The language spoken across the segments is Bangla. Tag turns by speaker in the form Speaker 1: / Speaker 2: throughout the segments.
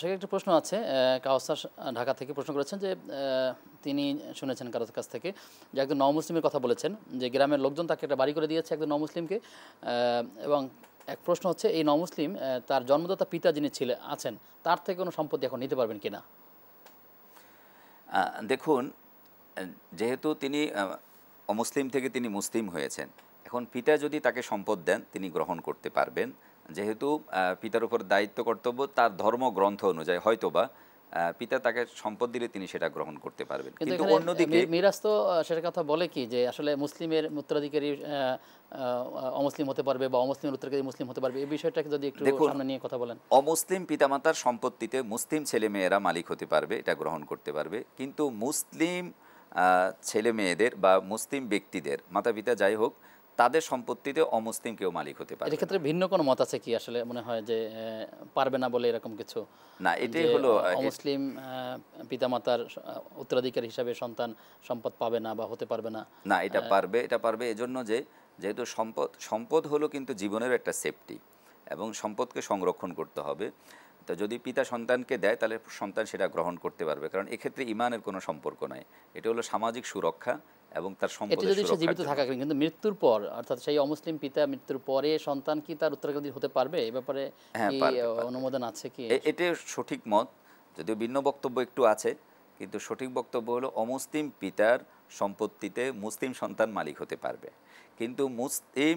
Speaker 1: সেক্ষেত্রে প্রশ্ন আছে, কাউসার ঢাকা থেকে প্রশ্ন করেছেন যে তিনি শুনেছেন কারোর কাছ থেকে যে একজন নও-মুসলিমের কথা বলেছেন যে গ্রামের লোকজন তাকে একটা বাড়ি করে দিয়েছে একজন নও-মুসলিমকে, এবং এক প্রশ্ন হচ্ছে এই নও-মুসলিম তার জন্মদাতা পিতা যিনি আছেন তার থেকে কোনো সম্পত্তি এখন নিতে পারবেন কিনা।
Speaker 2: দেখুন, যেহেতু তিনি অমুসলিম থেকে তিনি মুসলিম হয়েছেন, এখন পিতা যদি তাকে সম্পদ দেন তিনি গ্রহণ করতে পারবেন, যেহেতু পিতার উপর দায়িত্ব কর্তব্য তার ধর্মগ্রন্থ অনুযায়ী হয়তোবা পিতা তাকে সম্পদ দিলে তিনি সেটা গ্রহণ করতে পারবেন।
Speaker 1: কিন্তু
Speaker 2: কিন্তু
Speaker 1: এখানে
Speaker 2: অন্যদিকে
Speaker 1: মিরাজ তো সেটার কথা বলে কি যে আসলে মুসলিমের উত্তরাধিকারী অমুসলিম হতে পারবে বা অমুসলিমের উত্তরাধিকারী মুসলিম হতে পারবে, এই বিষয়টাকে যদি একটু
Speaker 2: দেখুন,
Speaker 1: সামনে নিয়ে কথা বলেন।
Speaker 2: অমুসলিম পিতামাতার সম্পত্তিতে মুসলিম ছেলেমেয়েরা মালিক হতে পারবে, এটা গ্রহণ করতে পারবে, কিন্তু মুসলিম ছেলে মেয়েদের বা মুসলিম ব্যক্তিদের মাতা পিতা যাই হোক তাদের সম্পত্তিতে অমুসলিম কেউ মালিক হতে পারবে
Speaker 1: এর
Speaker 2: না।
Speaker 1: ক্ষেত্রে ভিন্ন কোনো মত আছে কি? আসলে মনে হয় যে পারবে না বলে এরকম কিছু,
Speaker 2: না, এটাই
Speaker 1: যে
Speaker 2: হলো
Speaker 1: অমুসলিম পিতামাতার উত্তরাধিকার হিসাবে সন্তান সম্পদ পাবে না বা হতে পারবে না।
Speaker 2: না, এটা পারবে, এটা পারবে এজন্য যে যেহেতু সম্পদ সম্পদ হলো কিন্তু জীবনের একটা সেফটি এবং সম্পদকে সংরক্ষণ করতে হবে। তো যদি পিতা সন্তানকে দেয় তাহলে সন্তান সেটা গ্রহণ করতে পারবে, কারণ এক্ষেত্রে ইমানের কোনো সম্পর্ক নাই, এটা হলো সামাজিক সুরক্ষা এবং তার
Speaker 1: এটি
Speaker 2: সম্পদের
Speaker 1: যদি সে
Speaker 2: সুরক্ষার
Speaker 1: জীবিত
Speaker 2: জন্য।
Speaker 1: থাকাকালীন, কিন্তু মৃত্যুর পর অর্থাৎ সেই অমুসলিম পিতা মৃত্যুর পরে সন্তান কি তার উত্তরাধিকারী হতে পারবে? এ ব্যাপারে
Speaker 2: হ্যাঁ,
Speaker 1: কি
Speaker 2: পারবে, পারবে।
Speaker 1: অনুমোদন আছে কি?
Speaker 2: এটাই সঠিক মত, যদিও ভিন্ন বক্তব্য একটু আছে, কিন্তু সঠিক বক্তব্য হলো অমুসলিম পিতার সম্পত্তিতে মুসলিম সন্তান মালিক হতে পারবে, কিন্তু মুসলিম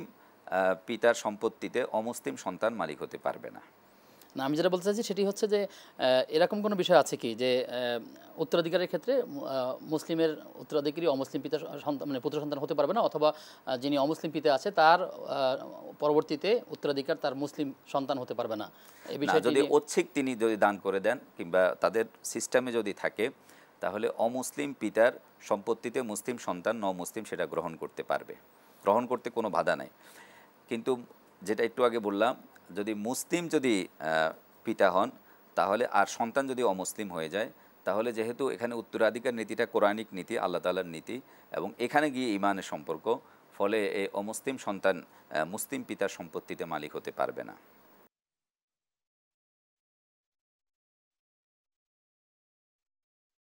Speaker 2: পিতার সম্পত্তিতে অমুসলিম সন্তান মালিক হতে পারবে না।
Speaker 1: না, আমি যেটা বলতে চাইছি সেটি হচ্ছে যে এরকম কোনো বিষয় আছে কি যে উত্তরাধিকারের ক্ষেত্রে মুসলিমের উত্তরাধিকারী অমুসলিম পিতা সন্তান মানে পুত্র সন্তান হতে পারবে না, অথবা যিনি অমুসলিম পিতা আছে তার পরবর্তীতে উত্তরাধিকার তার মুসলিম সন্তান হতে পারবে না, এই
Speaker 2: না,
Speaker 1: বিষয়টি
Speaker 2: যদি ঐচ্ছিক তিনি যদি দান করে দেন কিংবা তাদের সিস্টেমে যদি থাকে, তাহলে অমুসলিম পিতার সম্পত্তিতে মুসলিম সন্তান মুসলিম সেটা গ্রহণ করতে পারবে, গ্রহণ করতে কোনো বাধা নাই। কিন্তু যেটা একটু আগে বললাম, যদি মুসলিম যদি পিতা হন তাহলে আর সন্তান যদি অমুসলিম হয়ে যায়, তাহলে যেহেতু এখানে উত্তরাধিকার নীতিটা কোরআনিক নীতি, আল্লাহ তাআলার নীতি, এবং এখানে গিয়ে ইমানের সম্পর্ক, ফলে এই অমুসলিম সন্তান মুসলিম পিতার সম্পত্তিতে মালিক হতে পারবে না।